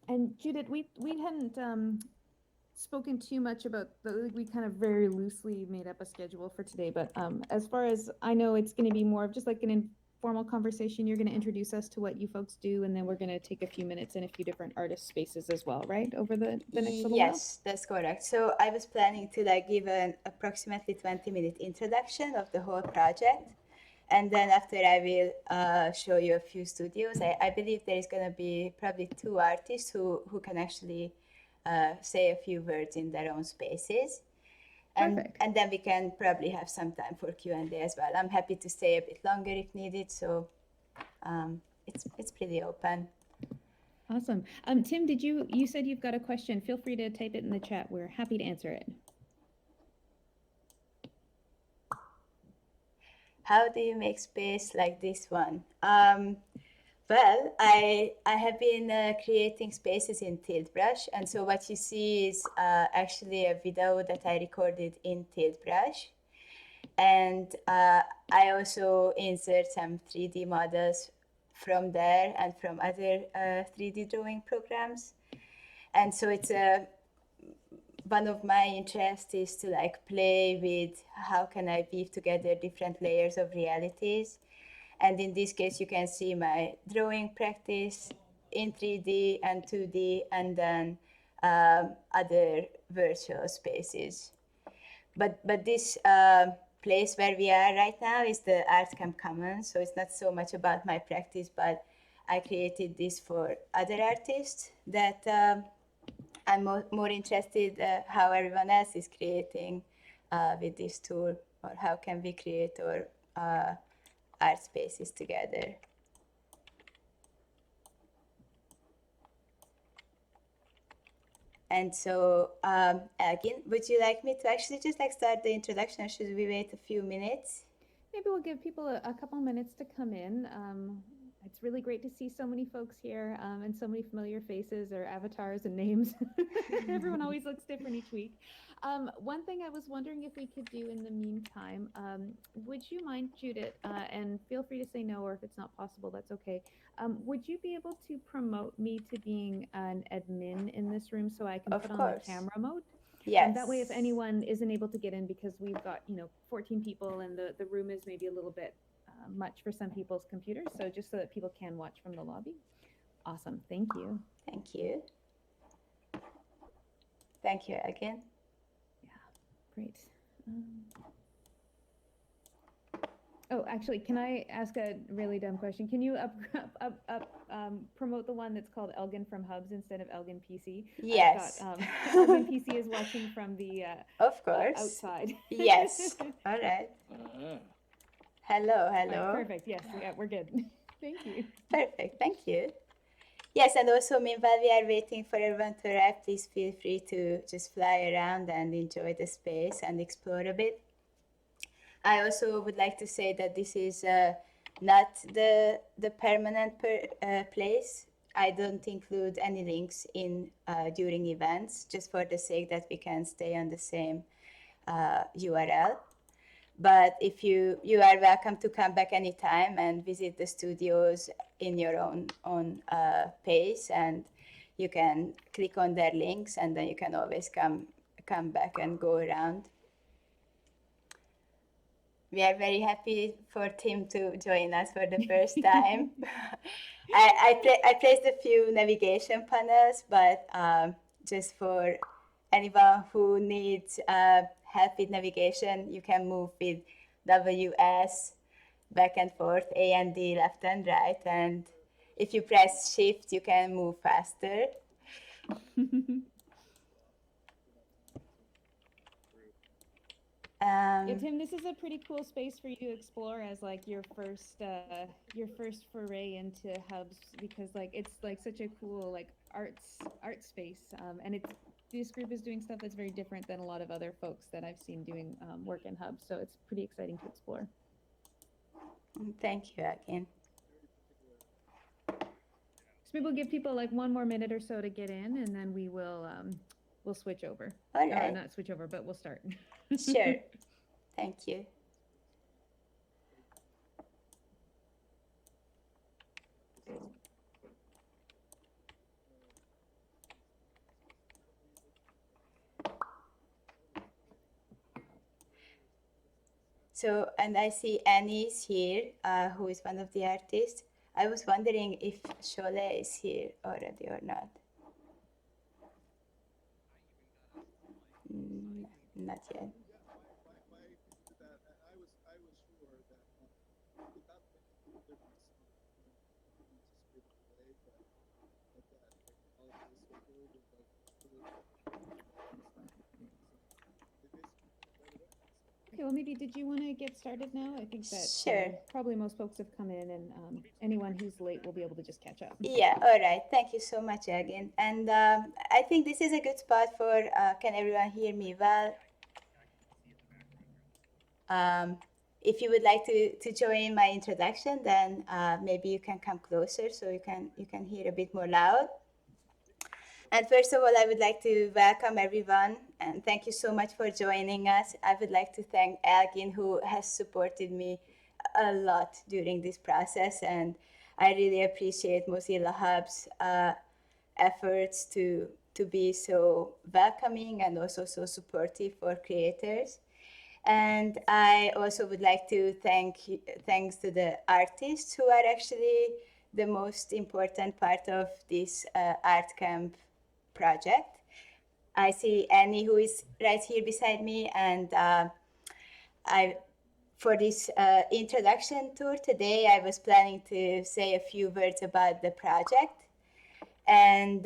And Judith, we hadn't spoken too much about we kind of very loosely made up a schedule for today, but as far as I know, it's going to be more of just like an informal conversation. You're going to introduce us to what you folks do, and then we're going to take a few minutes in a few different artist spaces as well, right? Over the next little while. Yes, that's correct. So I was planning to like give an approximately 20-minute introduction of the whole project. And then after I will show you a few studios. I believe there is going to be probably two artists who can actually say a few words in their own spaces. Perfect. And then we can probably have some time for Q&A as well. I'm happy to stay a bit longer if needed. So it's pretty open. Awesome. Tim, you said you've got a question? Feel free to type it in the chat. We're happy to answer it. How do you make space like this one? Well, I have been creating spaces in Tilt Brush, and so what you see is actually a video that I recorded in Tilt Brush, and I also insert some 3D models from there and from other 3D drawing programs, and so it's one of my interests is to like play with how can I weave together different layers of realities. And in this case, you can see my drawing practice in 3D and 2D, and then other virtual spaces. But this place where we are right now is the Art Camp Commons, so it's not so much about my practice, but I created this for other artists that I'm more interested how everyone else is creating with this tool, or how can we create our art spaces together. And so, Elgin, would you like me to actually just like start the introduction, or should we wait a few minutes? Maybe we'll give people a couple minutes to come in. It's really great to see so many folks here and so many familiar faces or avatars and names. Everyone always looks different each week. One thing I was wondering if we could do in the meantime, would you mind, Judith, and feel free to say no, or if it's not possible, that's okay. Would you be able to promote me to being an admin in this room so I can Of put on the course. camera mode? Yes. That way, if anyone isn't able to get in because we've got, 14 people and the room is maybe a little bit much for some people's computers. So just so that people can watch from the lobby. Awesome. Thank you. Thank you. Thank you again. Yeah, great. Oh, actually, can I ask a really dumb question? Can you promote the one that's called Elgin from Hubs instead of Elgin PC? Yes. Elgin PC is watching from the of course. Outside. Yes. All right. Hello, hello. Right, perfect. Yes, yeah, we're good. Thank you. Perfect. Thank you. Yes, and also meanwhile we are waiting for everyone to arrive, please feel free to just fly around and enjoy the space and explore a bit. I also would like to say that this is not the permanent place. I don't include any links in during events, just for the sake that we can stay on the same URL. But if you are welcome to come back anytime and visit the studios in your own pace, and you can click on their links, and then you can always come back and go around. We are very happy for Tim to join us for the first time. I placed a few navigation panels, but just for anyone who needs help with navigation, you can move with WS back and forth, A and D, left and right. And if you press shift, you can move faster. Yeah, Tim, this is a pretty cool space for you to explore as like your first foray into hubs, because like it's like such a cool like art space, and it's this group is doing stuff that's very different than a lot of other folks that I've seen doing work in hubs, so it's pretty exciting to explore. Thank you again. So maybe we'll give people like one more minute or so to get in, and then we'll switch over. All right. Not switch over, but we'll start. Sure. Thank you. So, and I see Annie's here, who is one of the artists. I was wondering if Sholeh is here already or not. Not yet. Okay, well, maybe did you want to get started now? I think that Sure. probably most folks have come in, and anyone who's late will be able to just catch up. Yeah, all right. Thank you so much, Elgin. And I think this is a good spot for, can everyone hear me well? If you would like to join my introduction, then maybe you can come closer so you can hear a bit more loud. And first of all, I would like to welcome everyone and thank you so much for joining us. I would like to thank Elgin, who has supported me a lot during this process, and I really appreciate Mozilla Hubs' efforts to be so welcoming and also so supportive for creators. And I also would like to thanks to the artists who are actually the most important part of this art camp project. I see Annie, who is right here beside me, and for this introduction tour today, I was planning to say a few words about the project, and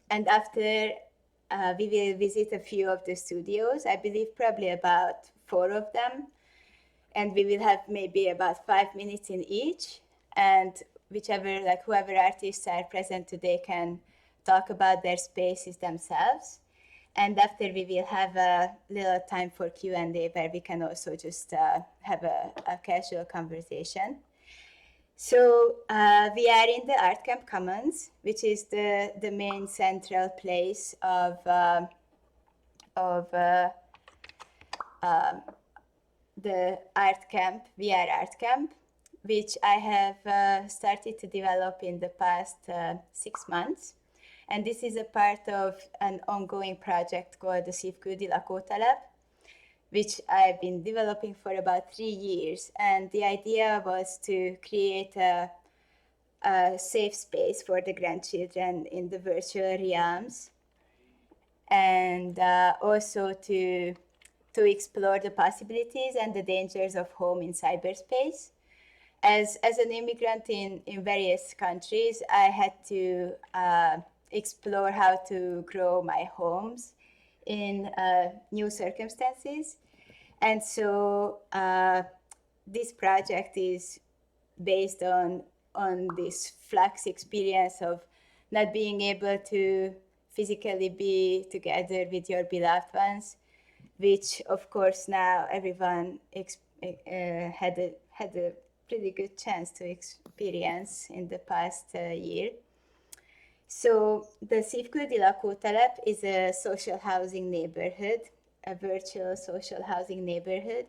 after we will visit a few of the studios. I believe probably about 4 of them, and we will have maybe about 5 minutes in each, and whoever artists are present today can talk about their spaces themselves. And after we will have a little time for Q&A where we can also just have a casual conversation. So we are in the Art Camp Commons, which is the main central place of the Art Camp, VR Art Camp, which I have started to develop in the past 6 months. And this is a part of an ongoing project called the Szívküldi Lakótelep, which I've been developing for about 3 years. And the idea was to create a safe space for the grandchildren in the virtual realms, and also to explore the possibilities and the dangers of home in cyberspace. As an immigrant in various countries, I had to explore how to grow my homes in new circumstances. And so this project is based on this flux experience of not being able to physically be together with your beloved ones, which of course now everyone had a pretty good chance to experience in the past year. So the Szívküldi Lakótelep is a social housing neighborhood, a virtual social housing neighborhood,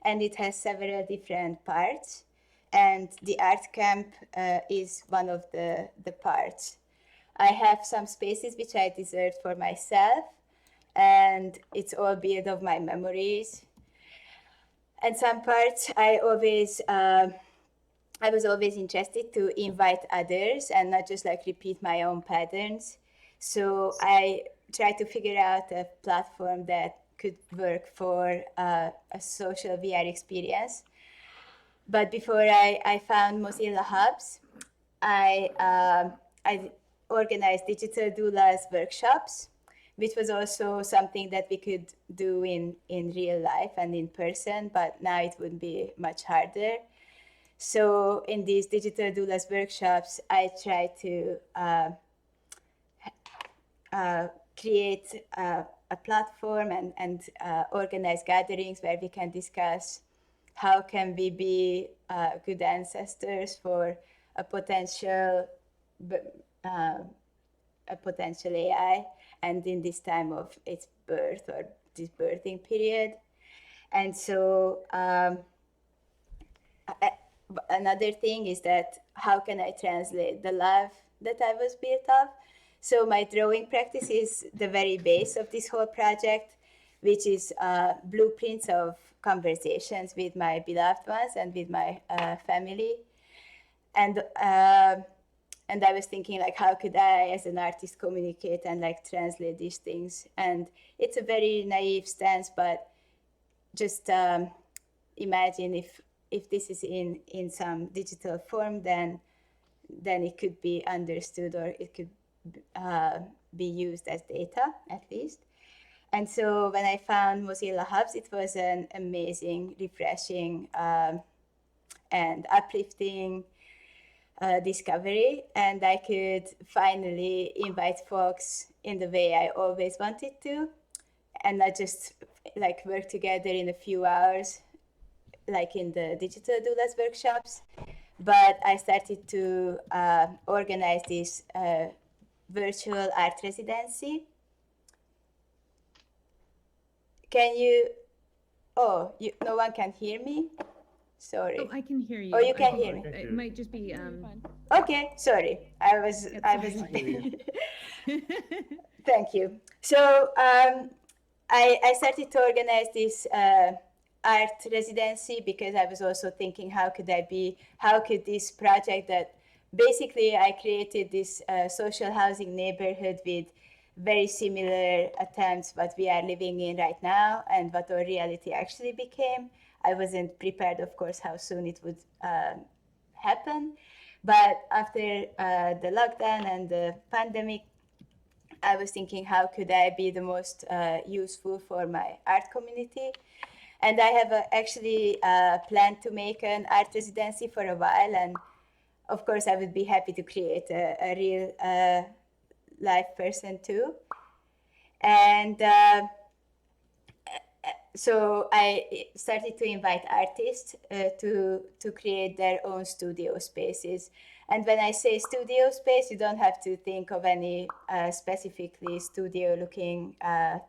and it has several different parts. And the art camp is one of the parts. I have some spaces which I reserved for myself, and it's all built of my memories. And some parts I was always interested to invite others and not just like repeat my own patterns. So I tried to figure out a platform that could work for a social VR experience. But before I found Mozilla Hubs, I organized digital doulas workshops, which was also something that we could do in real life and in person, but now it would be much harder. So in these digital doulas workshops, I try to create a platform and organize gatherings where we can discuss how can we be good ancestors for a potential AI, and in this time of its birth or this birthing period. And so another thing is that how can I translate the love that I was built of? So my drawing practice is the very base of this whole project, which is blueprints of conversations with my beloved ones and with my family. And I was thinking, like, how could I, as an artist, communicate and like translate these things? And it's a very naive stance, but just imagine if this is in some digital form, then it could be understood, or it could be used as data at least. And so when I found Mozilla Hubs, it was an amazing, refreshing, and uplifting discovery. And I could finally invite folks in the way I always wanted to, and not just like work together in a few hours, like in the digital doulas workshops. But I started to organize this virtual art residency. Can you? Oh, no one can hear me. Sorry. Oh, I can hear you. Oh, you can hear me. It might just be Okay, sorry. I was. Thank you. So I started to organize this art residency because I was also thinking, how could this project that basically I created this social housing neighborhood with very similar attempts what we are living in right now and what our reality actually became. I wasn't prepared, of course, how soon it would happen. But after the lockdown and the pandemic, I was thinking, how could I be the most useful for my art community? And I have actually planned to make an art residency for a while. And of course, I would be happy to create a real life person too. And so I started to invite artists to create their own studio spaces. And when I say studio space, you don't have to think of any specifically studio-looking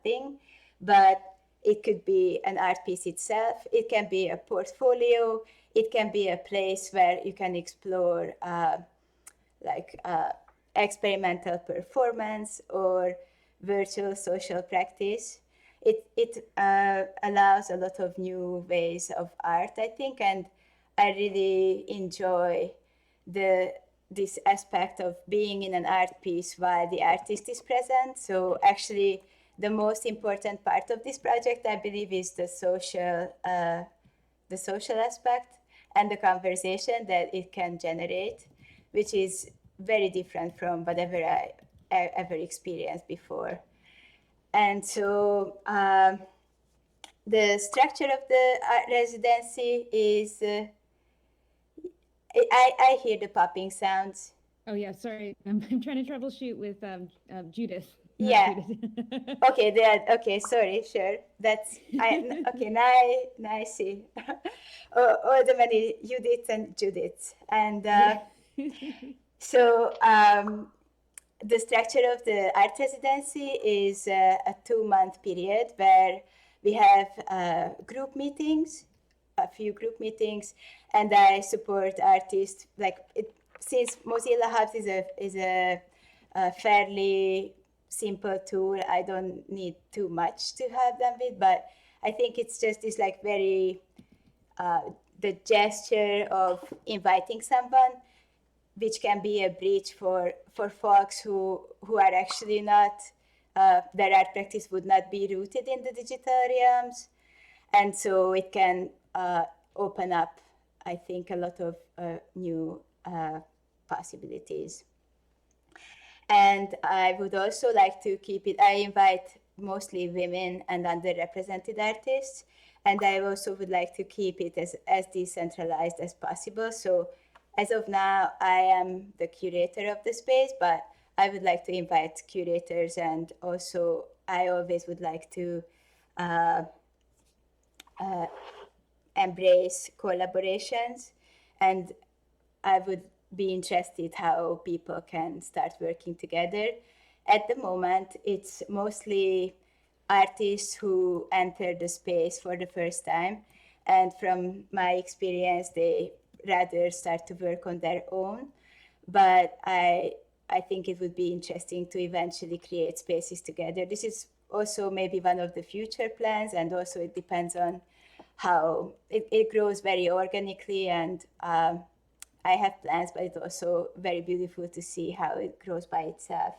thing, but it could be an art piece itself. It can be a portfolio. It can be a place where you can explore experimental performance or virtual social practice. It allows a lot of new ways of art, I think, and I really enjoy this aspect of being in an art piece while the artist is present. So actually, the most important part of this project, I believe, is the social aspect and the conversation that it can generate, which is very different from whatever I ever experienced before. And so the structure of the art residency is, I hear the popping sounds. Oh yeah, sorry. I'm trying to troubleshoot with Judith. Yeah. Judith. Okay, sorry, sure. Okay, now I see. All the many Judith and Judith. And so the structure of the art residency is a 2-month period where we have group meetings, a few group meetings, and I support artists. Since Mozilla Hubs is a fairly simple tool, I don't need too much to have them with, but I think it's just this very the gesture of inviting someone, which can be a bridge for folks who are actually not, their art practice would not be rooted in the digital realms. And so it can open up, I think, a lot of new possibilities. And I would also like to keep it, I invite mostly women and underrepresented artists, and I also would like to keep it as decentralized as possible. So as of now, I am the curator of the space, but I would like to invite curators, and also I always would like to embrace collaborations, and I would be interested how people can start working together. At the moment, it's mostly artists who enter the space for the first time, and from my experience, they rather start to work on their own. But I think it would be interesting to eventually create spaces together. This is also maybe one of the future plans. And also it depends on how it grows very organically. And I have plans, but it's also very beautiful to see how it grows by itself.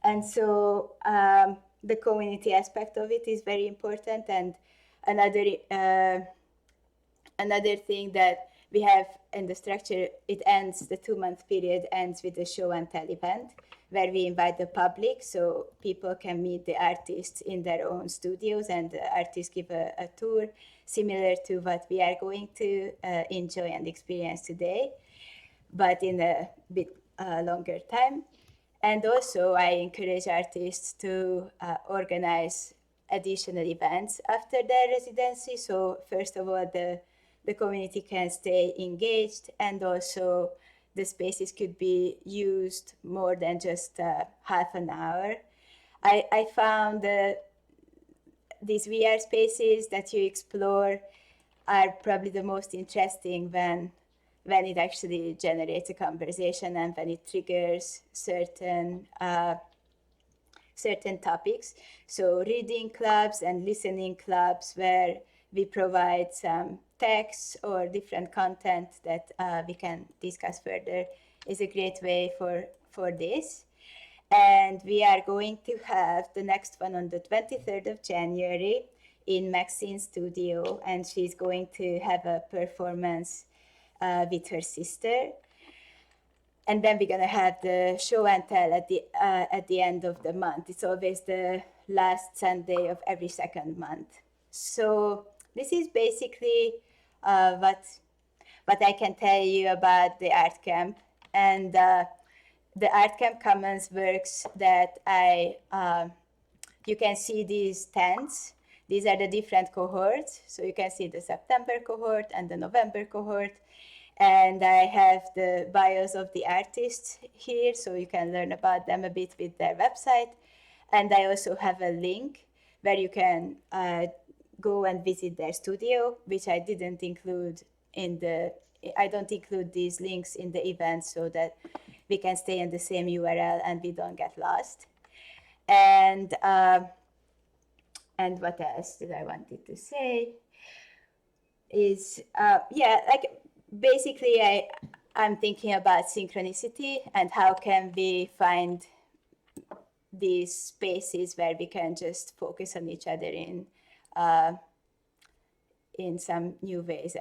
And so the community aspect of it is very important. And another another thing that we have in the structure, it ends, the 2-month period ends with a show and tell event where we invite the public so people can meet the artists in their own studios, and the artists give a tour similar to what we are going to enjoy and experience today, but in a bit longer time. And also I encourage artists to organize additional events after their residency. So first of all, the community can stay engaged, and also the spaces could be used more than just half an hour. I found these VR spaces that you explore are probably the most interesting when it actually generates a conversation and when it triggers certain topics. So reading clubs and listening clubs where we provide some texts or different content that we can discuss further is a great way for this. And we are going to have the next one on the 23rd of January in Maxine's studio, and she's going to have a performance with her sister. And then we're gonna have the show and tell at the end of the month. It's always the last Sunday of every second month. So this is basically what I can tell you about the art camp. And the art camp commons works that you can see these tents. These are the different cohorts. So you can see the September cohort and the November cohort. And I have the bios of the artists here, so you can learn about them a bit with their website. And I also have a link where you can go and visit their studio, which I didn't include I don't include these links in the event so that we can stay in the same URL and we don't get lost. And what else did I wanted to say is, basically I'm thinking about synchronicity and how can we find these spaces where we can just focus on each other in some new ways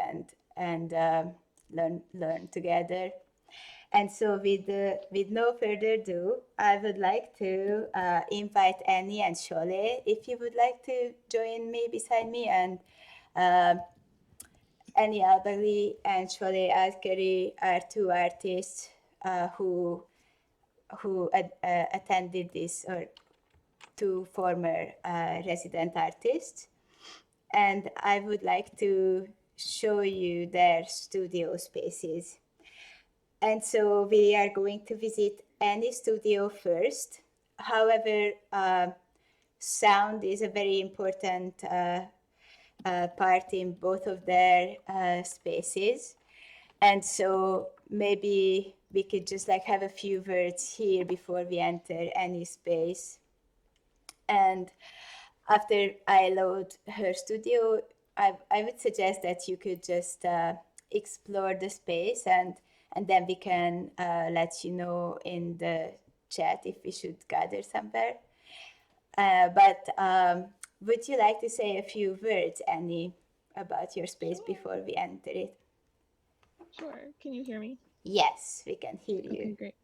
and learn together. And so with no further ado, I would like to invite Annie and Sholeh, if you would like to join me beside me, and Annie Albagli and Sholeh Asgary are two artists who attended this, or two former resident artists. And I would like to show you their studio spaces. And so we are going to visit Annie's studio first. However, sound is a very important part in both of their spaces. And so maybe we could just have a few words here before we enter any space. And after I load her studio, I would suggest that you could just explore the space, and then we can let you know in the chat if we should gather somewhere. But would you like to say a few words, Annie, about your space before we enter it? Sure. Can you hear me? Yes, we can hear you. Okay, great.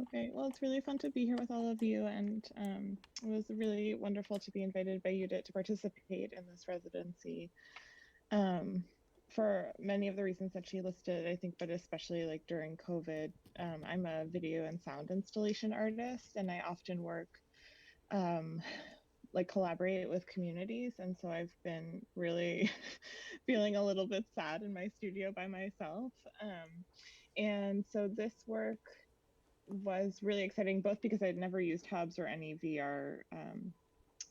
Okay, well, it's really fun to be here with all of you, and it was really wonderful to be invited by Judit to participate in this residency for many of the reasons that she listed, I think, but especially during COVID. I'm a video and sound installation artist, and I often work collaborate with communities, and so I've been really feeling a little bit sad in my studio by myself. And so this work was really exciting, both because I'd never used Hubs or any VR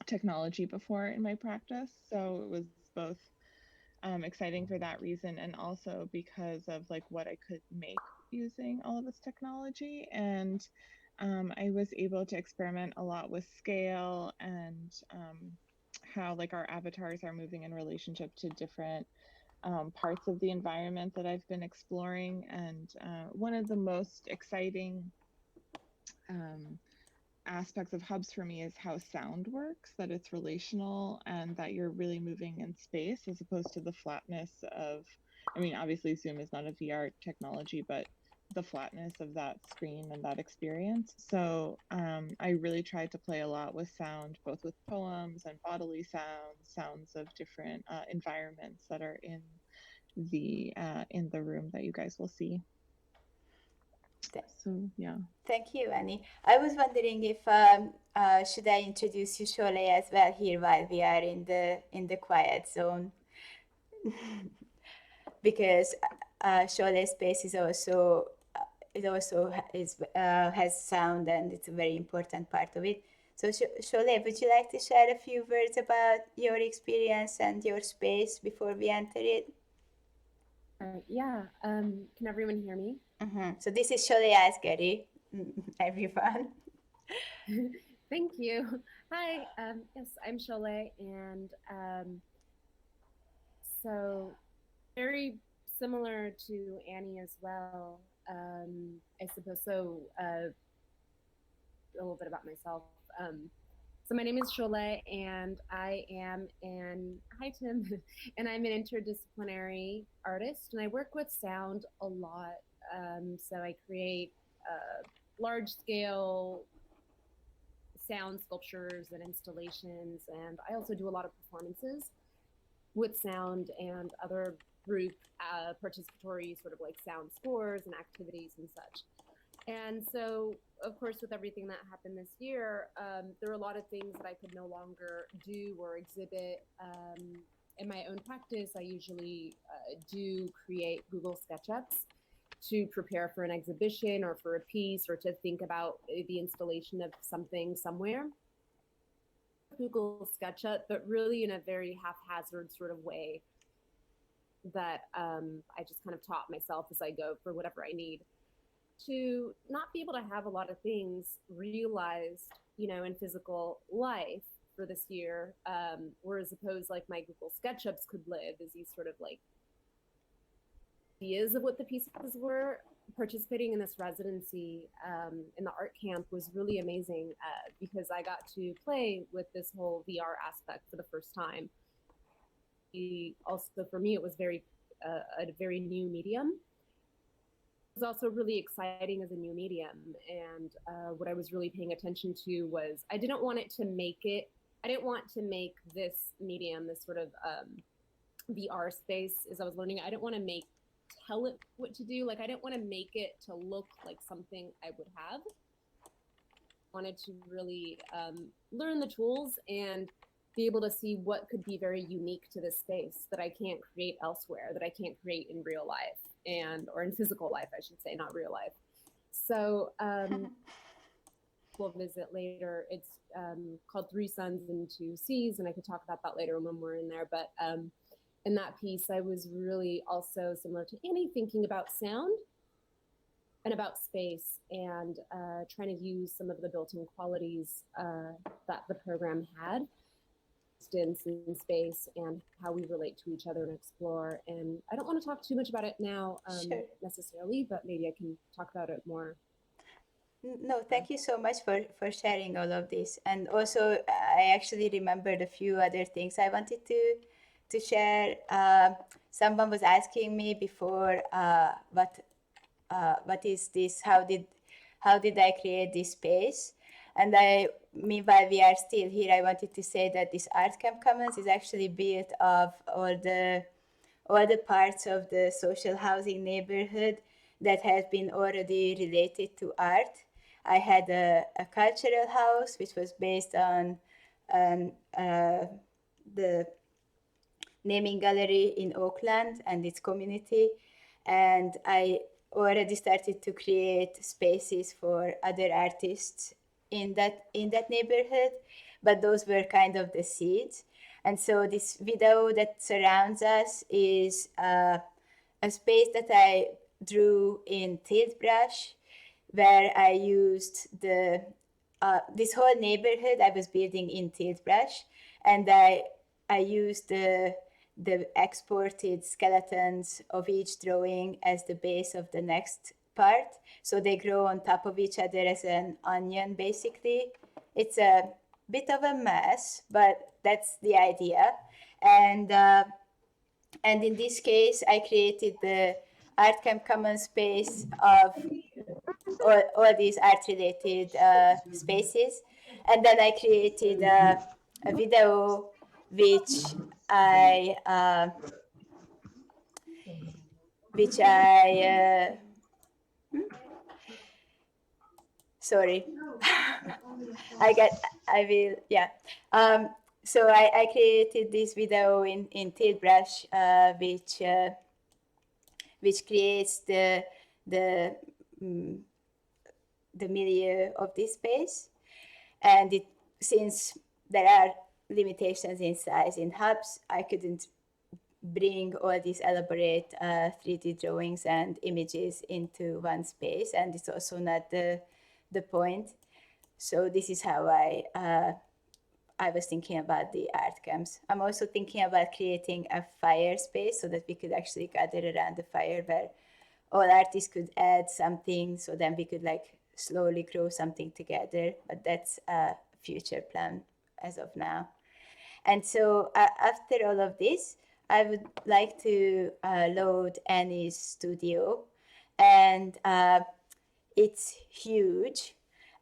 technology before in my practice. So it was both exciting for that reason, and also because of what I could make using all of this technology. And I was able to experiment a lot with scale and how like our avatars are moving in relationship to different parts of the environment that I've been exploring. And one of the most exciting um, aspects of hubs for me is how sound works, that it's relational and that you're really moving in space as opposed to the flatness of, I mean, obviously Zoom is not a VR technology, but the flatness of that screen and that experience. So I really tried to play a lot with sound, both with poems and bodily sounds, sounds of different environments that are in the room that you guys will see. So yeah. Thank you, Annie. I was wondering if should I introduce you, Sholeh, as well here while we are in the quiet zone, because Sholeh space is also has sound, and it's a very important part of it. So Sholeh, would you like to share a few words about your experience and your space before we enter it? Yeah. Can everyone hear me? So this is Sholeh Asgary, everyone. Thank you. Hi. Yes, I'm Sholeh, and so very similar to Annie as well. I suppose so. A little bit about myself. So my name is Sholeh, and I am hi Tim, and I'm an interdisciplinary artist, and I work with sound a lot. So I create large scale sound sculptures and installations, and I also do a lot of performances with sound and other group participatory sort of like sound scores and activities and such. And so, of course, with everything that happened this year, there were a lot of things that I could no longer do or exhibit. In my own practice, I usually do create Google SketchUps to prepare for an exhibition or for a piece or to think about the installation of something somewhere. Google SketchUp, but really in a very haphazard sort of way that I just kind of taught myself as I go for whatever I need. To not be able to have a lot of things realized, in physical life for this year, whereas opposed like my Google SketchUps could live as these sort of like ideas of what the pieces were. Participating in this residency in the art camp was really amazing because I got to play with this whole VR aspect for the first time. Also, for me, it was a very new medium. It was also really exciting as a new medium, and what I was really paying attention to was I didn't want to make this medium, this sort of VR space as I was learning. I didn't want to tell it what to do. Like I didn't want to make it to look like something I would have. I wanted to really learn the tools and be able to see what could be very unique to this space that I can't create elsewhere, that I can't create in real life or in physical life, I should say, not real life. So we'll visit later. It's called Three Suns and Two Seas, and I could talk about that later when we're in there. But in that piece, I was really also similar to Annie, thinking about sound and about space and trying to use some of the built-in qualities that the program had, distance and space and how we relate to each other and explore. And I don't want to talk too much about it now necessarily, but maybe I can talk about it more. No, thank you so much for sharing all of this. And also, I actually remembered a few other things I wanted to share. Someone was asking me before, what is this? How did I create this space? And meanwhile we are still here, I wanted to say that this Art Camp Commons is actually built of all the parts of the social housing neighborhood that has been already related to art. I had a cultural house which was based on the Naming Gallery in Oakland and its community, and I already started to create spaces for other artists in that neighborhood, but those were kind of the seeds. And so this video that surrounds us is a space that I drew in tilt brush. where I used this whole neighborhood I was building in Tilt Brush, and I used the exported skeletons of each drawing as the base of the next part. So they grow on top of each other as an onion, basically. It's a bit of a mess, but that's the idea. And in this case, I created the ArtCamp Commons space of all these art-related spaces. And then I created a video which sorry, so I created this video in Tilt Brush, which creates the milieu of this space. And since there are limitations in size in hubs, I couldn't bring all these elaborate 3D drawings and images into one space, and it's also not the point. So this is how I was thinking about the art camps. I'm also thinking about creating a fire space so that we could actually gather around the fire where all artists could add something, so then we could like slowly grow something together. But that's a future plan as of now. And so after all of this, I would like to load Annie's studio, and it's huge.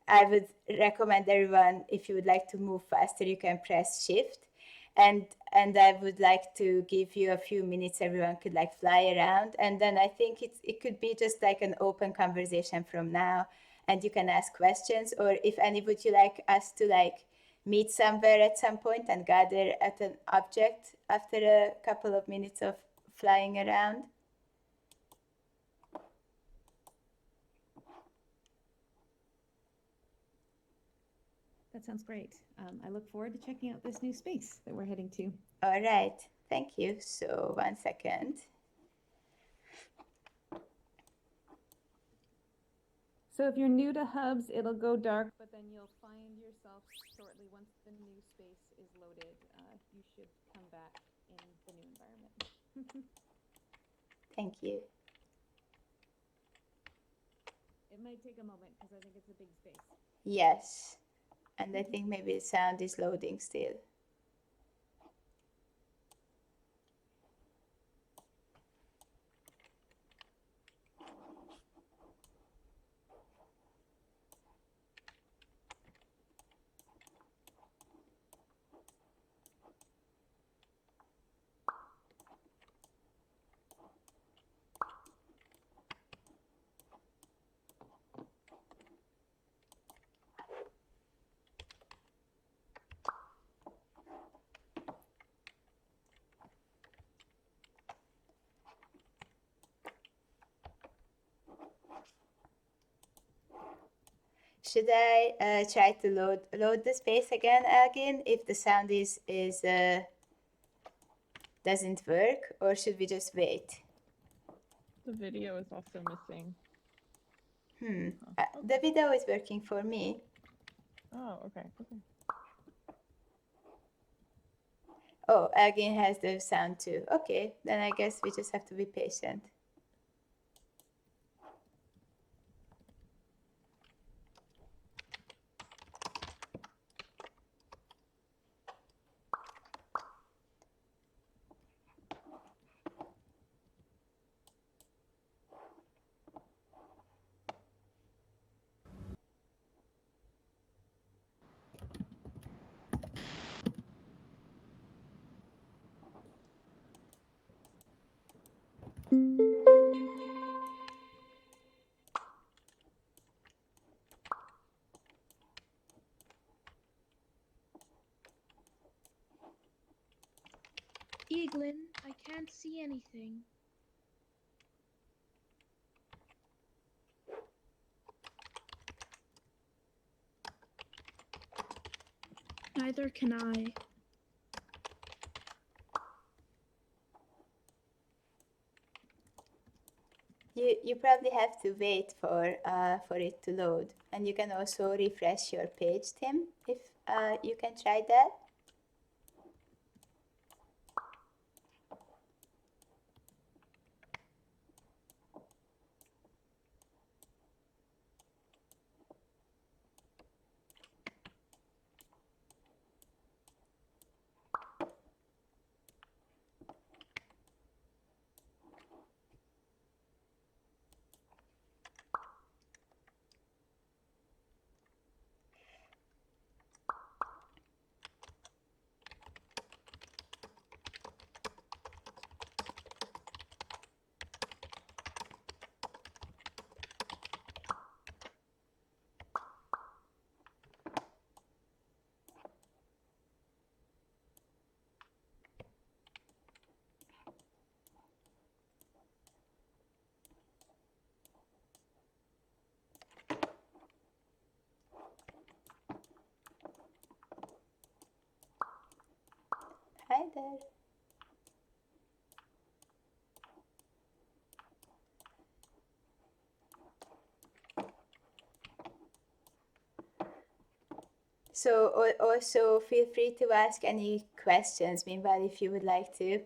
I would recommend everyone, if you would like to move faster, you can press shift. And I would like to give you a few minutes, everyone could like fly around. And then I think it could be just like an open conversation from now, and you can ask questions, or if any, would you like us to like meet somewhere at some point and gather at an object after a couple of minutes of flying around? That sounds great. I look forward to checking out this new space that we're heading to. All right, thank you. So 1 second. So if you're new to Hubs, it'll go dark, but then you'll find yourself shortly once the new space is loaded. You should come back in the new environment. Thank you. It might take a moment because I think it's a big space. Yes, and I think maybe the sound is loading still. Should I try to load the space again, Elgin, if the sound doesn't work, or should we just wait? The video is also missing. The video is working for me. Oh, okay. Oh, Elgin has the sound too. Okay, then I guess we just have to be patient. Eaglin, I can't see anything. Neither can I. You probably have to wait for it to load, and you can also refresh your page, Tim, if you can try that. Hi there. So also feel free to ask any questions, meanwhile, if you would like to.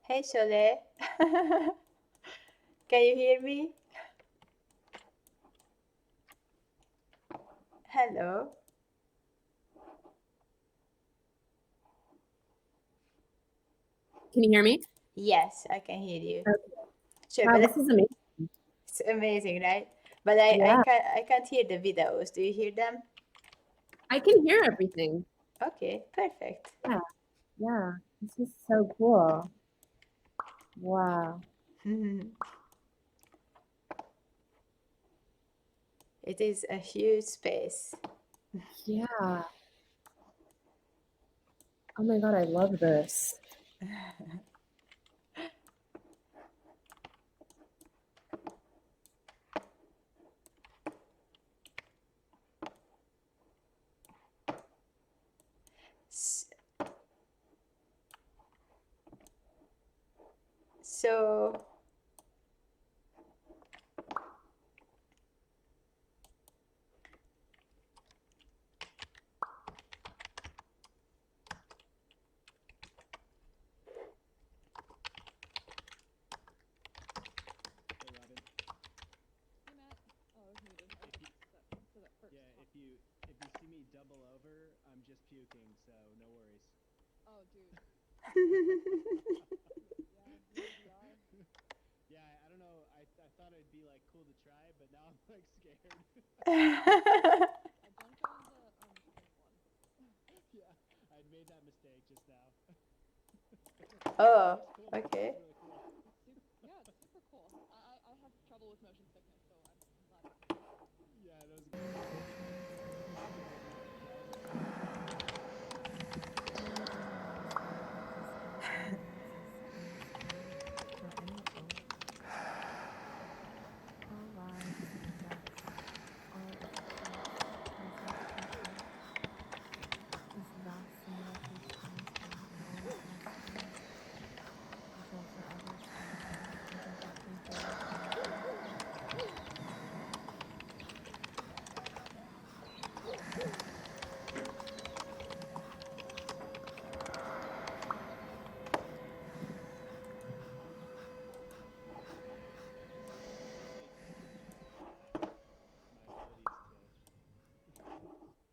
Hey, Sholeh. Can you hear me? Hello. Can you hear me? Yes, I can hear you. Okay. Sure, Wow, but this is amazing. it's amazing, right? But Yeah. I can't hear the videos. Do you hear them? I can hear everything. Okay, perfect. Yeah. Yeah. This is so cool. Wow. It is a huge space. Yeah. Oh my God, I love this. S- So, If you see me double over, I'm just puking, so no worries. Oh, dude. Yeah, I don't know. I thought it'd be like cool to try, but now I'm like scared. just now. Oh, Cool. okay. Really cool. Yeah, it's super cool. I have trouble with motion sickness, so I'm glad. Yeah, that was good. My abilities to keep it together here.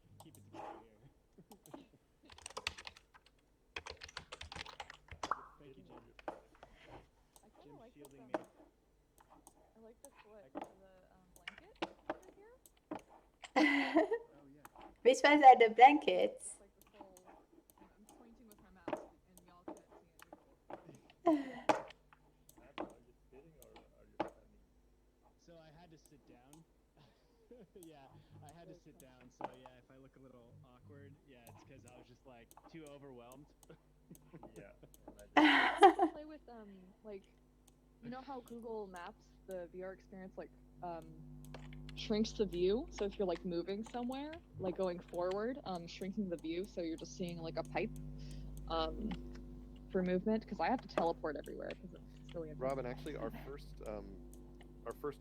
Thank you, Jim. I kind of Jim's like this. shielding me. I like this what the blanket over here. Oh yeah. Which ones are the blankets? It's like this whole. I'm pointing with my mouse, and y'all can't see anything. Are you sitting or are you standing? So I had to sit down. Yeah, I had to sit down. So yeah, if I look a little awkward, yeah, it's because I was just like too overwhelmed. Yeah. Play with like, you know how Google Maps, the VR experience, like shrinks the view. So if you're like moving somewhere, like going forward, shrinking the view, so you're just seeing like a pipe for movement. Because I have to teleport everywhere because it's silly. Robin, actually, our first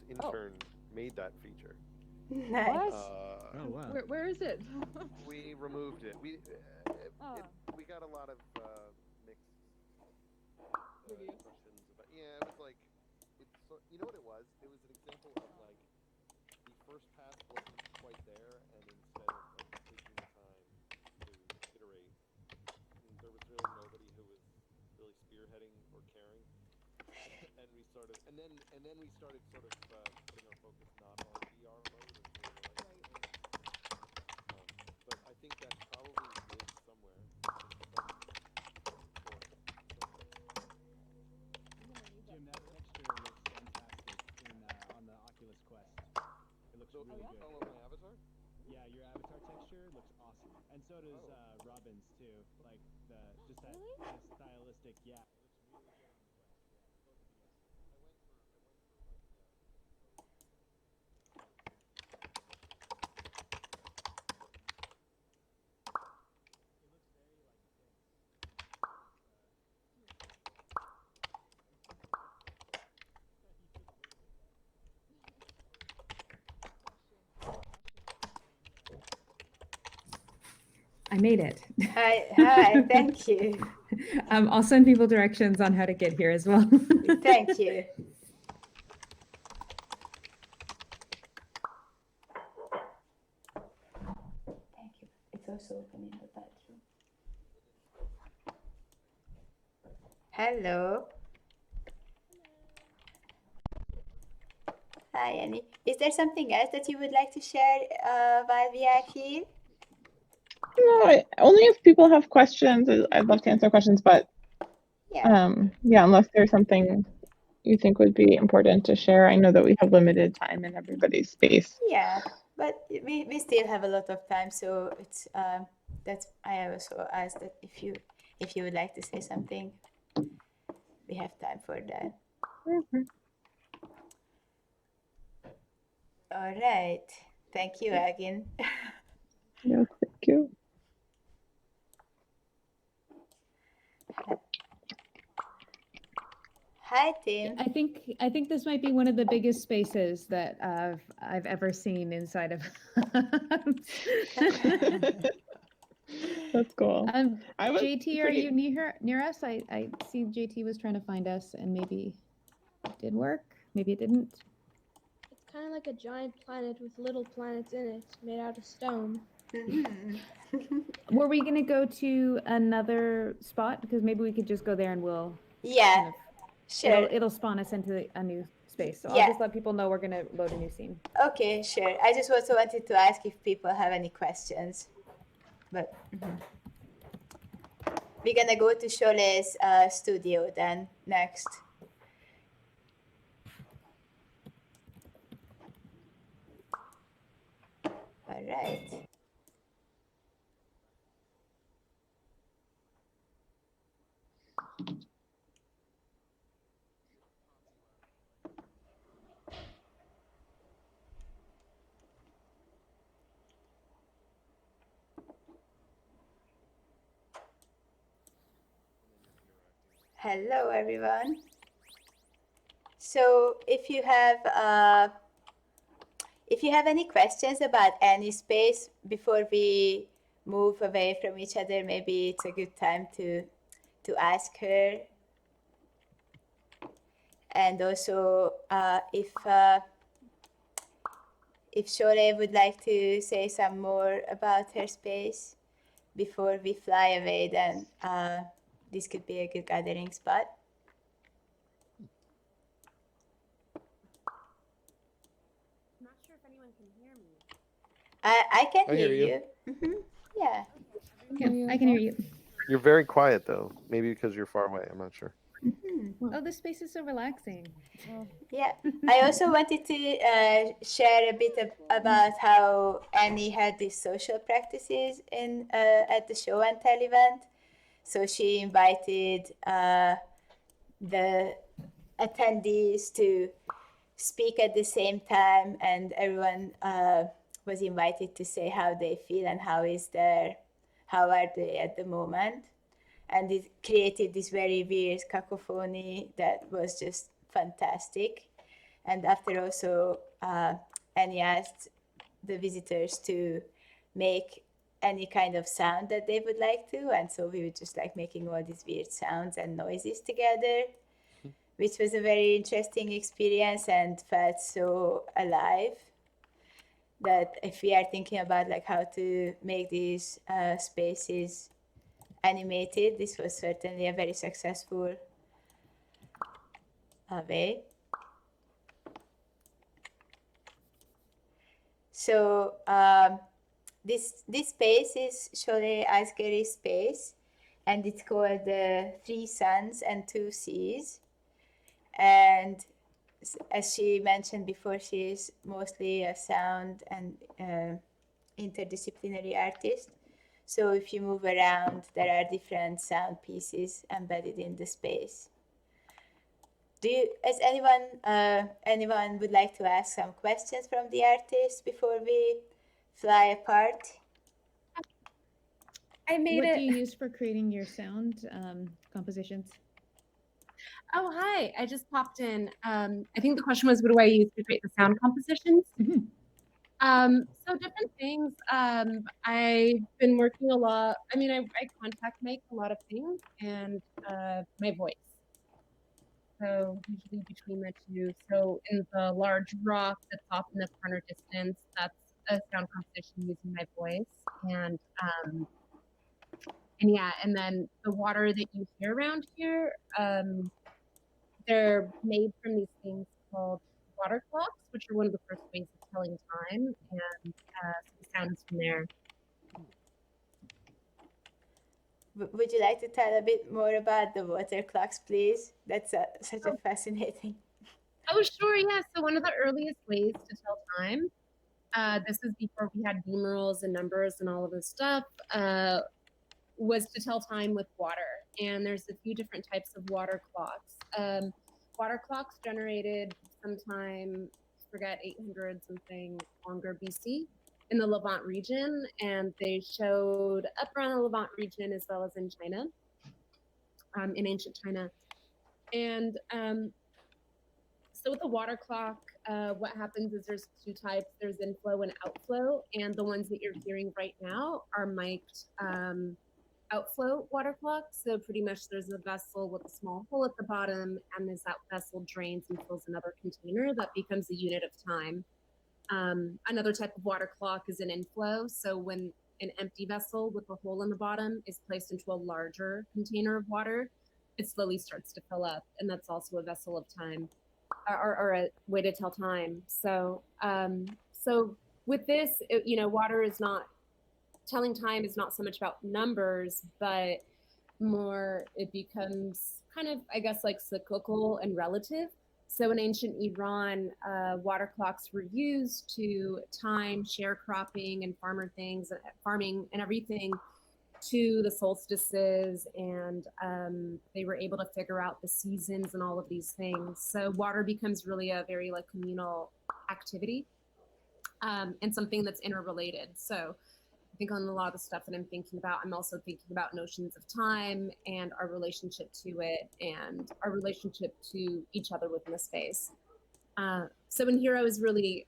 intern made that feature. Nice. What? Oh wow. Where is it? We removed it. We got a lot of mixed Reviews. impressions about. Yeah, it was like you know what it was? It was an example of like the first pass wasn't quite there, and instead of like taking the time to iterate, there was really nobody who was really spearheading or caring. And we sort of, and then we started sort of putting our focus not on VR mode, and we were like, but I think that probably lives somewhere in some form. Jim, that texture looks fantastic on the Oculus Quest. It looks really good. Oh, my avatar? Yeah, your avatar texture looks awesome, and so does Robin's too. Like the stylistic. Yeah, it looks really good on the Quest. Yeah, both of you guys. It looks very like dense. I made it. Hi, thank you. I'll send people directions on how to get here as well. Thank you. Thank you. It's also open in the bathroom. Hello. Hi, Annie. Is there something else that you would like to share while we are here? No, only if people have questions. I'd love to answer questions, but Yeah. yeah, unless there's something you think would be important to share. I know that we have limited time in everybody's space. Yeah, but we still have a lot of time, so it's that's I also asked that if you would like to say something, we have time for that. All right. Thank you, Elgin. No, thank you. Hi, Tim. I think this might be one of the biggest spaces that I've ever seen inside of. That's cool. JT, are you near us? I see JT was trying to find us, and maybe it did work, maybe it didn't. It's kind of like a giant planet with little planets in it, made out of stone. Were we gonna go to another spot? Because maybe we could just go there and we'll. Yeah, kind of, sure. It'll spawn us into a new space. So Yeah. I'll just let people know we're gonna load a new scene. Okay, sure. I just also wanted to ask if people have any questions, but. we're gonna go to Sholeh's studio then next. All right. Hello, everyone. So if you have any questions about any space before we move away from each other, maybe it's a good time to ask her. And also, if Sholeh would like to say some more about her space before we fly away, then this could be a good gathering spot. I'm not sure if anyone can hear me. I can I hear hear you. Yeah. Yeah, I can hear you. You're very quiet though. Maybe because you're far away. I'm not sure. Oh, this space is so relaxing. Yeah. I also wanted to share a bit about how Annie had these social practices in at the show and tell event. So she invited the attendees to speak at the same time, and everyone was invited to say how they feel and how are they at the moment. And it created this very weird cacophony that was just fantastic. And after also, Annie asked the visitors to make any kind of sound that they would like to, and so we were just like making all these weird sounds and noises together, which was a very interesting experience and felt so alive. That if we are thinking about like how to make these spaces animated, this was certainly a very successful way. So this space is Sholeh Asgary space, and it's called the 3 Suns and 2 Seas. And as she mentioned before, she is mostly a sound and interdisciplinary artist. So if you move around, there are different sound pieces embedded in the space. As anyone would like to ask some questions from the artist before we fly apart? I made What it. do you use for creating your sound compositions? Oh, hi. I just popped in. I think the question was, what do I use to create the sound compositions? So different things. I've been working a lot. I mean, I contact make a lot of things, and my voice. So usually between the two. So in the large rock that's off in the corner distance, that's a sound composition using my voice. And yeah, and then the water that you hear around here, they're made from these things called water clocks, which are one of the first ways of telling time, and some sounds from there. Would you like to tell a bit more about the water clocks, please? That's such a fascinating. Oh, sure, yeah. So one of the earliest ways to tell time, this is before we had numerals and numbers and all of this stuff, was to tell time with water. And there's a few different types of water clocks. Water clocks generated sometime, forget 800 something longer BC in the Levant region, and they showed up around the Levant region as well as in China, in ancient China. And so with the water clock, what happens is there's 2 types. There's inflow and outflow, and the ones that you're hearing right now are mic'd outflow water clocks. So pretty much there's a vessel with a small hole at the bottom, and as that vessel drains and fills another container, that becomes a unit of time. Another type of water clock is an inflow. So when an empty vessel with a hole in the bottom is placed into a larger container of water, it slowly starts to fill up, and that's also a vessel of time, or a way to tell time. So so with this, water is not, telling time is not so much about numbers, but more it becomes kind of, I guess, like cyclical and relative. So in ancient Iran, water clocks were used to time sharecropping and farming and everything to the solstices, and they were able to figure out the seasons and all of these things. So water becomes really a very like communal activity, and something that's interrelated. So I think on a lot of the stuff that I'm thinking about, I'm also thinking about notions of time and our relationship to it and our relationship to each other within the space. So in Hero is really,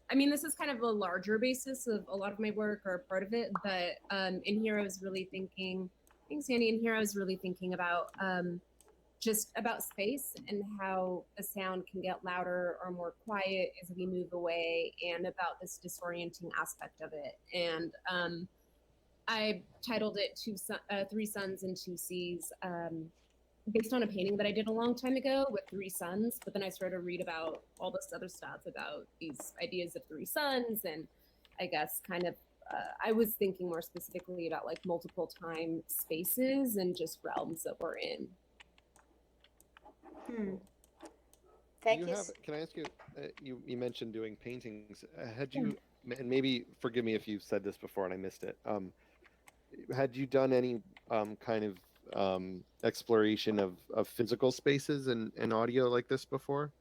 I mean, this is kind of a larger basis of a lot of my work or part of it, but in Hero is really thinking, thanks Andy, in Hero is really thinking about just about space and how the sound can get louder or more quiet as we move away, and about this disorienting aspect of it. And I titled it Three Suns and Two Seas, based on a painting that I did a long time ago with three suns, but then I started to read about all this other stuff about these ideas of three suns, and I guess kind of I was thinking more specifically about like multiple time spaces and just realms that we're in. Thank you you. have, can I ask you, you mentioned doing paintings. Had you, and maybe forgive me if you've said this before and I missed it, had you done any kind of exploration of physical spaces and audio like this before?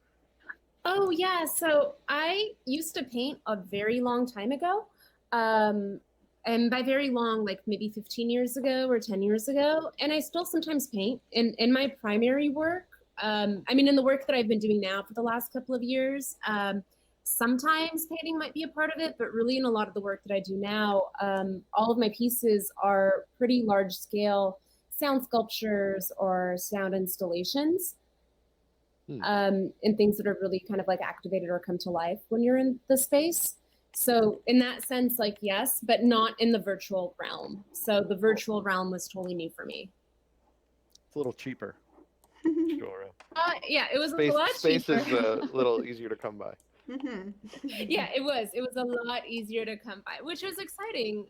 Oh yeah, so I used to paint a very long time ago. And by very long, like maybe 15 years ago or 10 years ago. And I still sometimes paint in my primary work. I mean, in the work that I've been doing now for the last couple of years, sometimes painting might be a part of it, but really in a lot of the work that I do now, all of my pieces are pretty large scale sound sculptures or sound installations, and things that are really kind of like activated or come to life when you're in the space. So in that sense, like, yes, but not in the virtual realm. So the virtual realm was totally new for me. It's a little cheaper. Sure. Yeah, it was a lot space cheaper. Space is a little easier to come by. Yeah, it was a lot easier to come by, which was exciting.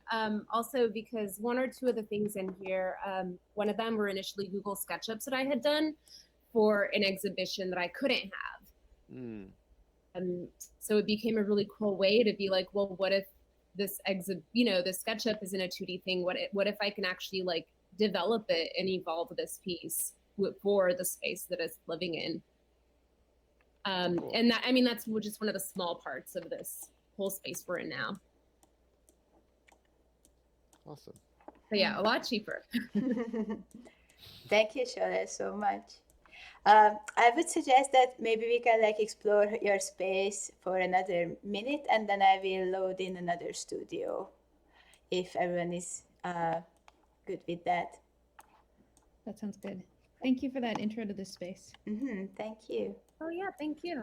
Also because one or two of the things in here, one of them were initially Google SketchUps that I had done for an exhibition that I couldn't have. So it became a really cool way to be like, well, what if this this SketchUp isn't a 2D thing? What if I can actually like develop it and evolve this piece for the space that it's living in? Cool. And that, I mean, that's just one of the small parts of this whole space we're in now. Awesome. But yeah, a lot cheaper. Thank you, Sholeh, so much. I would suggest that maybe we can like explore your space for another minute, and then I will load in another studio if everyone is good with that. That sounds good. Thank you for that intro to this space. Thank you. Oh yeah, thank you.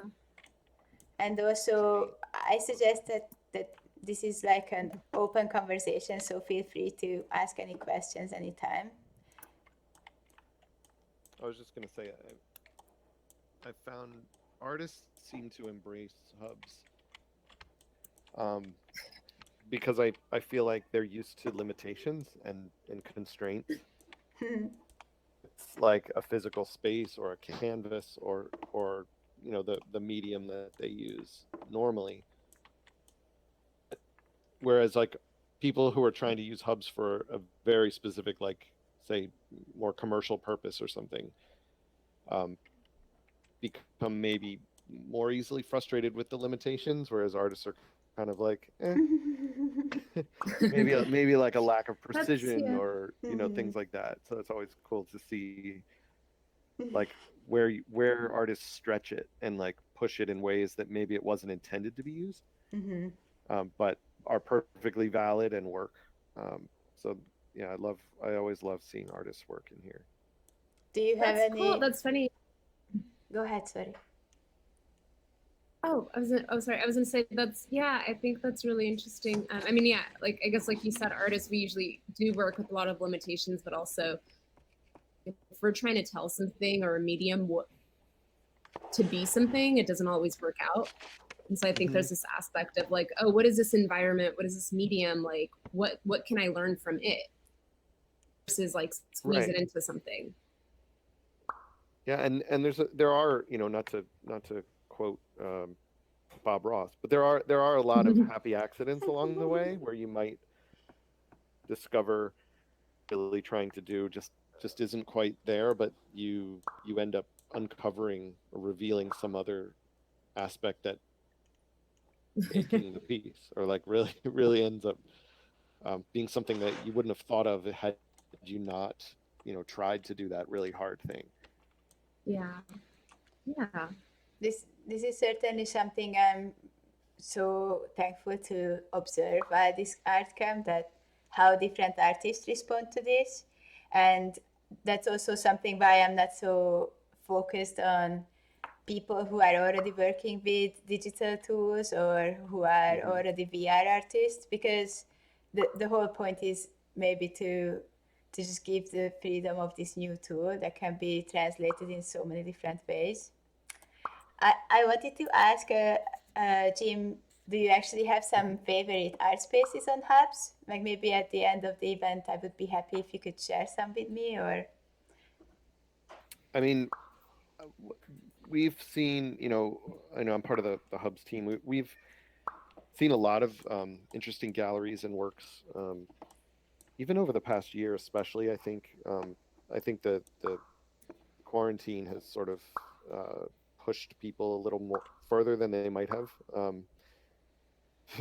And also, I suggest that this is like an open conversation, so feel free to ask any questions anytime. I was just going to say, I found artists seem to embrace hubs because I feel like they're used to limitations and constraints. It's like a physical space or a canvas or the medium that they use normally. Whereas like people who are trying to use hubs for a very specific, like say more commercial purpose or something, become maybe more easily frustrated with the limitations, whereas artists are kind of like maybe like a lack of precision or things like that. So it's always cool to see like where artists stretch it and like push it in ways that maybe it wasn't intended to be used, but are perfectly valid and work. So yeah, I always love seeing artists work in here. Do you have any? Cool. That's funny. Go ahead, sorry. Sorry. I was gonna say I think that's really interesting. I mean, yeah, like I guess like you said, artists, we usually do work with a lot of limitations, but also if we're trying to tell something or a medium to be something, it doesn't always work out. And so I think there's this aspect of like, oh, what is this environment? What is this medium? Like, what can I learn from it? versus like squeeze it Right. into something. Yeah, and there are, you know, not to quote Bob Ross, but there are a lot of happy accidents along the way where you might discover really trying to do just isn't quite there, but you end up uncovering or revealing some other aspect that making the piece, or like really really ends up being something that you wouldn't have thought of had you not, you know, tried to do that really hard thing. Yeah. Yeah. This is certainly something I'm so thankful to observe at this art camp, that how different artists respond to this. And that's also something why I'm not so focused on people who are already working with digital tools or who are already VR artists, because the whole point is maybe to just give the freedom of this new tool that can be translated in so many different ways. I wanted to ask Jim, do you actually have some favorite art spaces on Hubs? Like maybe at the end of the event, I would be happy if you could share some with me. Or I mean, we've seen, you know, I know I'm part of the Hubs team. We've seen a lot of interesting galleries and works, even over the past year, especially. I think the quarantine has sort of pushed people a little more further than they might have,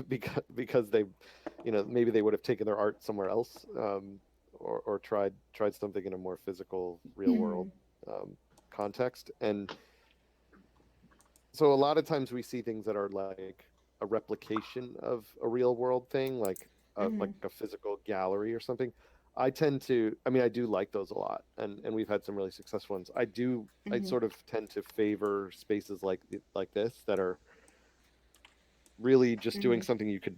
because they, you know, maybe they would have taken their art somewhere else, or tried something in a more physical, real world context. And so a lot of times we see things that are like a replication of a real world thing, like a physical gallery or something. I do like those a lot, and we've had some really successful ones. I sort of tend to favor spaces like this that are really just doing something you could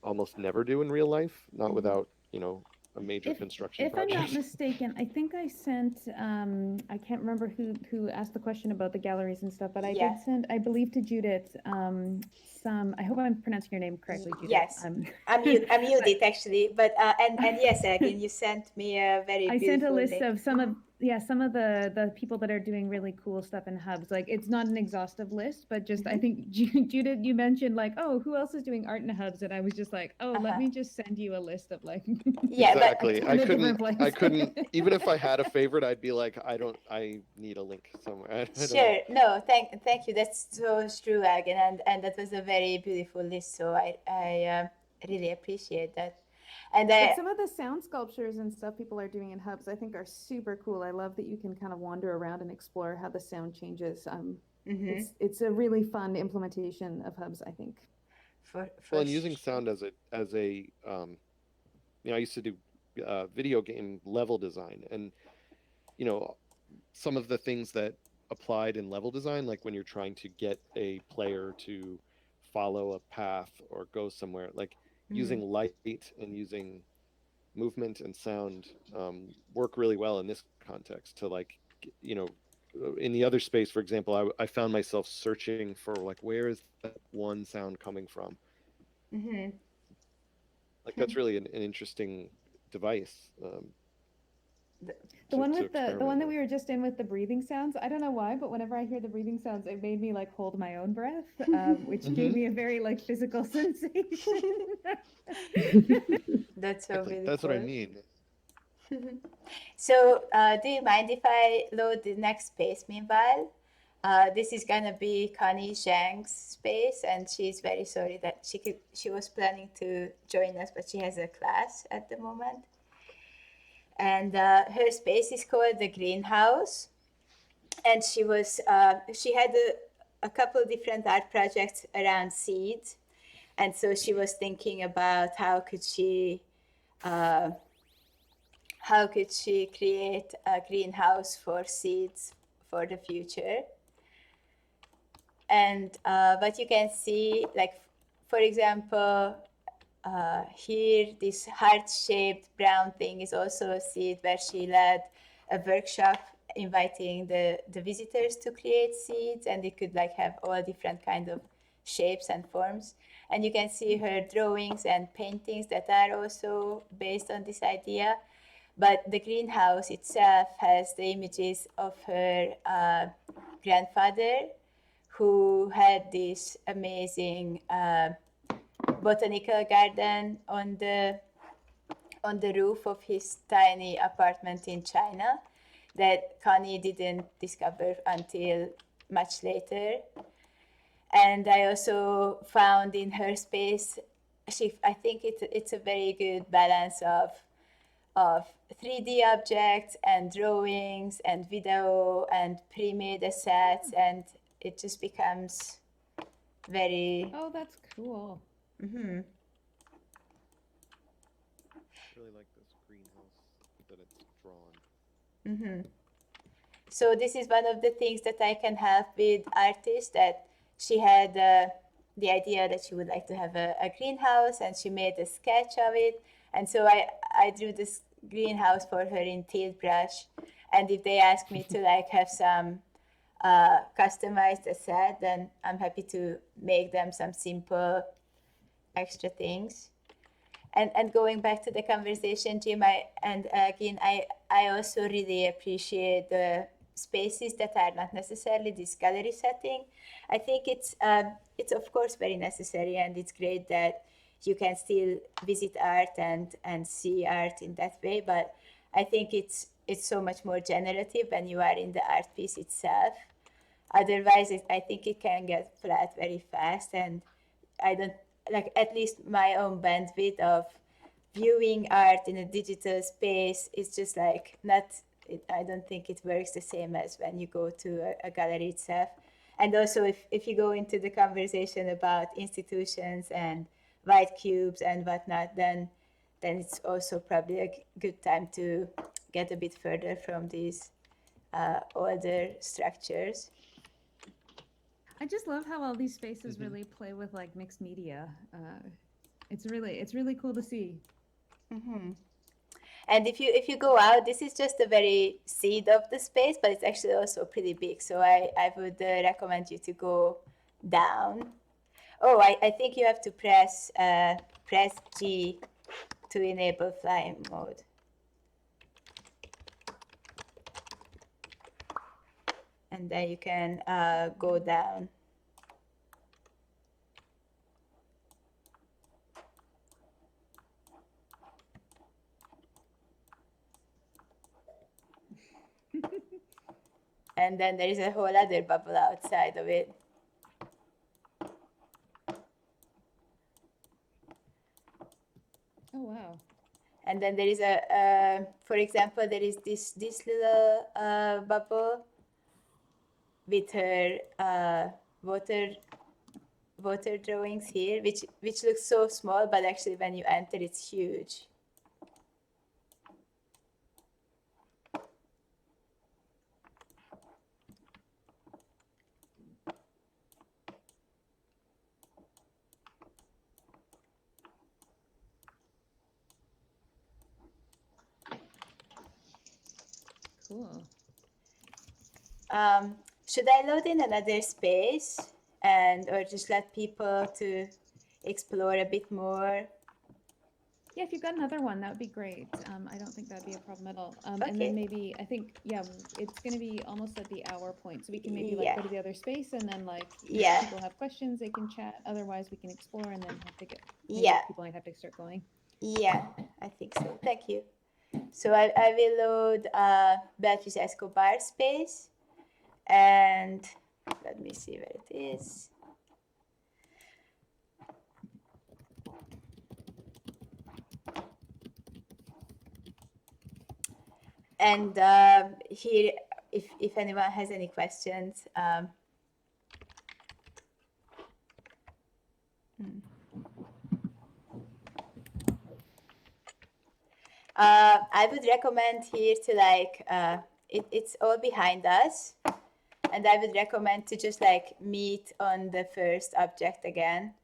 almost never do in real life, not without, you know, a major construction If I'm project. not mistaken, I think I sent, I can't remember who asked the question about the galleries and stuff, but I did send, I believe, to Judith, I hope I'm pronouncing your name correctly, Judith. Yes, I'm Judith actually, but and yes, again, you sent me a very I beautiful sent a list link. of some of the people that are doing really cool stuff in Hubs. Like, it's not an exhaustive list, but just I think Judith, you mentioned like, oh, who else is doing art in Hubs, and I was just like, oh, let me just send you a list of like. Yeah, Exactly. but I couldn't even if I had a favorite, I'd be like, I need a link somewhere. I don't sure, know. no, thank you. That's so true, again, and that was a very beautiful list. So I really appreciate that. And But some of the sound sculptures and stuff people are doing in Hubs, I think, are super cool. I love that you can kind of wander around and explore how the sound changes. It's a really fun implementation of Hubs, I think. Well, and using sound as a you know, I used to do video game level design, and you know, some of the things that applied in level design, like when you're trying to get a player to follow a path or go somewhere, like using light and using movement and sound work really well in this context to, like, you know, in the other space, for example, I found myself searching for like, where is that one sound coming from? Like, that's really an interesting device. The one that we were just in with the breathing sounds, I don't know why, but whenever I hear the breathing sounds, it made me like hold my own breath, which gave me a very like physical sensation. That's so really That's cool. what I mean. So, do you mind if I load the next space meanwhile? This is gonna be Connie Zhang's space, and she's very sorry that she was planning to join us, but she has a class at the moment. And her space is called the Greenhouse, and she had a couple different art projects around seeds, and so she was thinking about how could she create a greenhouse for seeds for the future. And what you can see, like, for example, here, this heart-shaped brown thing is also a seed where she led a workshop inviting the visitors to create seeds, and it could like have all different kind of shapes and forms. And you can see her drawings and paintings that are also based on this idea. but the greenhouse itself has the images of her grandfather, who had this amazing botanical garden on the roof of his tiny apartment in China that Connie didn't discover until much later. And I also found in her space, I think it's a very good balance of 3D objects and drawings and video and pre-made assets, and it just becomes very. Oh, that's cool. Mm-hmm. Really like this greenhouse that it's drawn. Mm-hmm. So this is one of the things that I can help with artists, that she had the idea that she would like to have a greenhouse, and she made a sketch of it. And so I drew this greenhouse for her in Tilt Brush. And if they ask me to like have some customized asset, then I'm happy to make them some simple extra things. And going back to the conversation, Jim, I also really appreciate the spaces that are not necessarily this gallery setting. I think it's of course very necessary, and it's great that you can still visit art and see art in that way. But I think it's so much more generative when you are in the art piece itself. Otherwise, I think it can get flat very fast, and I don't like, at least my own bandwidth of viewing art in a digital space is just like not. I don't think it works the same as when you go to a gallery itself. And also, if you go into the conversation about institutions and white cubes and whatnot, then it's also probably a good time to get a bit further from these older structures. I just love how all these spaces really play with like mixed media. It's really cool to see. Mm-hmm. And if you go out, this is just a very seed of the space, but it's actually also pretty big. So I would recommend you to go down. Oh, I think you have to press G to enable fly mode. And then you can go down. And then there is a whole other bubble outside of it. Oh, wow. And then there is for example, there is this little bubble with her water drawings here, which looks so small, but actually when you enter, it's huge. Cool. Should I load in another space or just let people to explore a bit more? Yeah, if you've got another one, that would be great. I don't think that'd be a problem at all. Okay. And then maybe, I think, yeah, it's going to be almost at the hour point. So we can maybe like Yeah. go to the other space, and then like Yeah. if people have questions, they can chat. Otherwise, we can explore and then have to get, maybe Yeah. people might have to start going. Yeah, I think so. Thank you. So I will load Beatrice Escobar space, and let me see where it is. And here, if anyone has any questions, I would recommend here to like, it's all behind us. And I would recommend to just like meet on the first object again.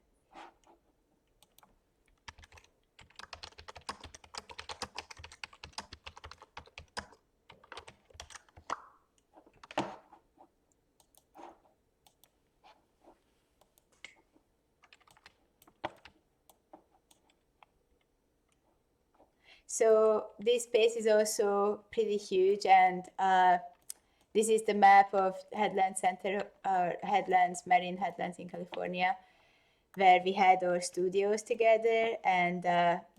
So this space is also pretty huge, and this is the map of Headlands Center, Headlands, Marine Headlands in California, where we had our studios together. And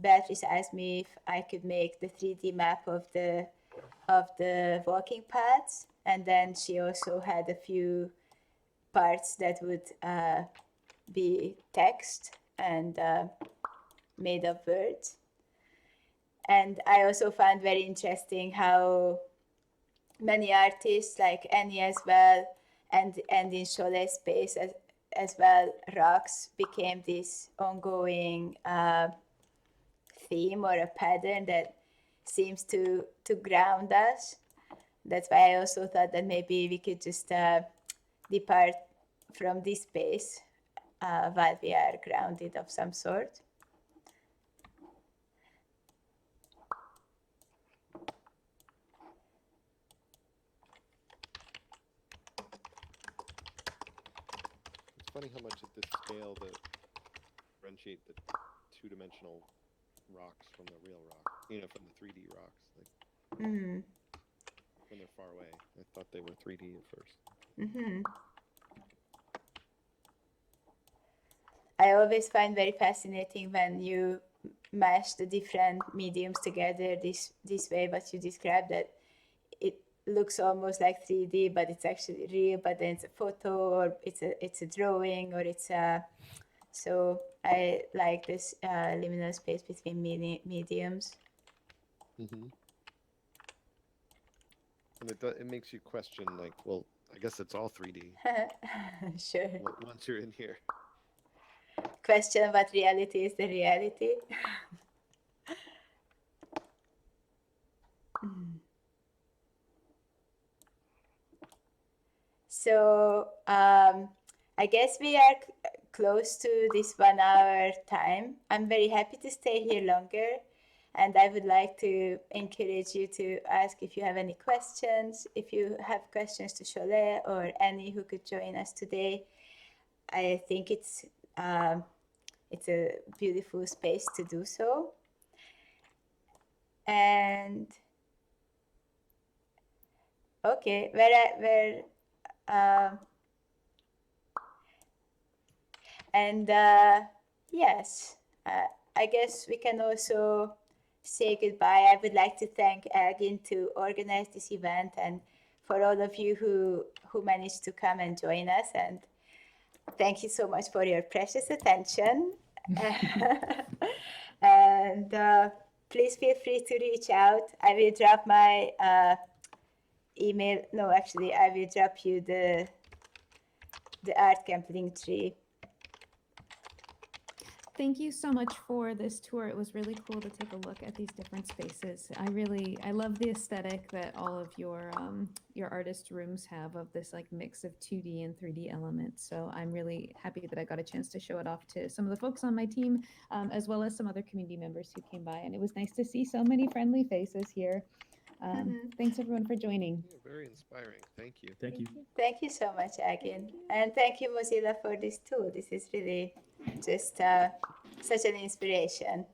Beatrice asked me if I could make the 3D map of the walking paths, and then she also had a few parts that would be text and made of words. And I also found very interesting how many artists like Annie as well, and in Sholeh's space as well, rocks became this ongoing theme or a pattern that seems to ground us. That's why I also thought that maybe we could just depart from this space while we are grounded of some sort. It's funny how much at this scale that differentiate the two-dimensional rocks from the real rock, from the 3D rocks. Like, when they're far away, I thought they were 3D at first. I always find very fascinating when you mash the different mediums together this way, what you described, that it looks almost like 3D, but it's actually real, but then it's a photo, or it's a drawing, or it's a... So I like this liminal space between mediums. And it makes you question, like, well, I guess it's all 3D. Sure. Once you're in here. Question what reality is the reality. So I guess we are close to this 1 hour time. I'm very happy to stay here longer, and I would like to encourage you to ask if you have any questions. If you have questions to Sholeh or Annie who could join us today, I think it's a beautiful space to do so. And okay, yes, I guess we can also say goodbye. I would like to thank Elgin to organize this event, and for all of you who managed to come and join us. And thank you so much for your precious attention. And please feel free to reach out. I will drop my email. No, actually, I will drop you the art camp link tree. Thank you so much for this tour. It was really cool to take a look at these different spaces. I love the aesthetic that all of your artist rooms have, of this like mix of 2D and 3D elements. So I'm really happy that I got a chance to show it off to some of the folks on my team, as well as some other community members who came by. And it was nice to see so many friendly faces here. Thanks everyone for joining. Yeah, very inspiring. Thank you. Thank you. Thank you so much, Agin. And thank you, Mozilla, for this tool. This is really just such an inspiration.